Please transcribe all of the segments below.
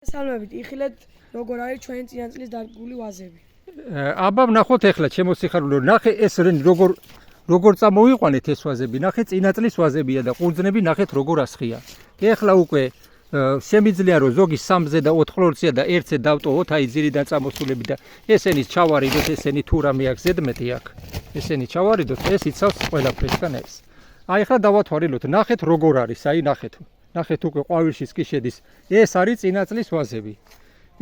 Salvებით იხილეთ როგორ არის ჩვენი წინაწლის დარგული ვაზები. აბა ვნახოთ ეხლა ჩემო სიხარულო, ნახე ეს როგორ წამოიყვანეთ ეს ვაზები, ნახე წინაწლის ვაზებია და ყურძნები ნახეთ როგორ ასხია. ეხლა უკვე შემიძლია რომ ზოგი 3-ზე და 4 ყლორცია და 1-ზე დავტოვოთ, აი ძირიდან წამოსულები და ესენი ჩავარიდოთ, ესენი თუ რამე აქვს ზედმეტი აქ. ესენი ჩავარიდოთ, ეს იცავს ყველაფრისგან ეს. აი ახლა დავათვალილოთ, ნახეთ როგორ არის, აი ნახეთ. ნახეთ უკვე ყვავილშიც კი შედის. ეს არის წინაწლის ვაზები.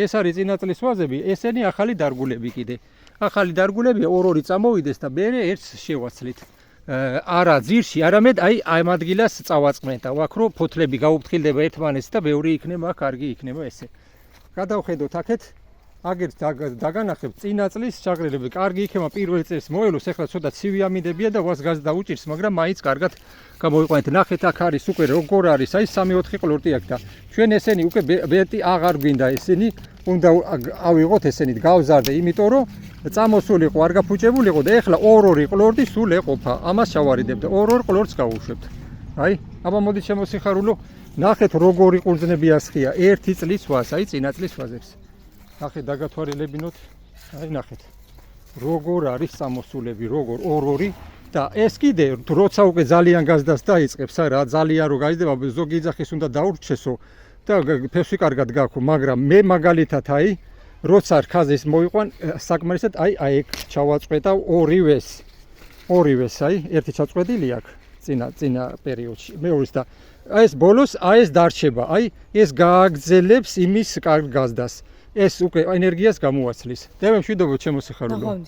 ეს არის წინაწლის ვაზები, ესენი ახალი დარგულები კიდე. ახალი დარგულებია ორ-ორი წამოვიდეს და მერე ერთს შევაცლით. არა ძირში, არამედ აი ამ ადგილას წავაწყმენთ და ვაქრო ფოთლები გაუფრთხილდება ერთმანეთს და ბევრი იქნება, კარგი იქნება ესე. გადავხედოთ აქეთ, აგერ დაგანახებთ წინაწლის ჩაგრილები. კარგი იქნება პირველ წელს მოელოს, ეხლა ცოტა ცივი ამინდებია და ვას გაზ დაუჭირს, მაგრამ მაინც კარგად გამოიყვანეთ. ნახეთ აქ არის უკვე როგორ არის, აი 3-4 ყლორტი აქვს და ჩვენ ესენი უკვე ბერტი აღარ გვინდა ესენი, უნდა ავიღოთ ესენი გავზარდე, იმიტომ რომ წამოსულიყო, არ გაფუჭებულიყო და ეხლა ორ-ორი ყლორტი სულ ეყოფა. ამას ჩავარიდებ და ორ-ორ ყლორტს გავუშვებთ. აი, აბა მოდით შემოსიხარულო, ნახეთ როგორი ყურძნები ასხია, 1 წლის ვაზ, აი წინაწლის ვაზებს. ნახეთ დაგათვალილებინოთ, აი ნახეთ. როგორ არის წამოსულები, როგორ ორ-ორი და ეს კიდე როცა უკვე ძალიან გაზდას დაიწყებს, რა ძალიან რო გაიზრდება, ზოგი იძახის უნდა დაურჩესო და ფესვი კარგად გაქვო, მაგრამ მე მაგალითად აი როცა ხაზის მოიყვან საკმარისად აი ეგ ჩავაწყვეტავ ორივეს აი ერთი ჩაწყვეტილი აქვს წინა პერიოდში მეორის და ეს ბოლოს ეს დარჩება აი ეს გააგრძელებს იმის კარგ გაზდას ეს უკვე ენერგიას გამოაცლის. მე მშვიდობო ჩემო სიხარულო.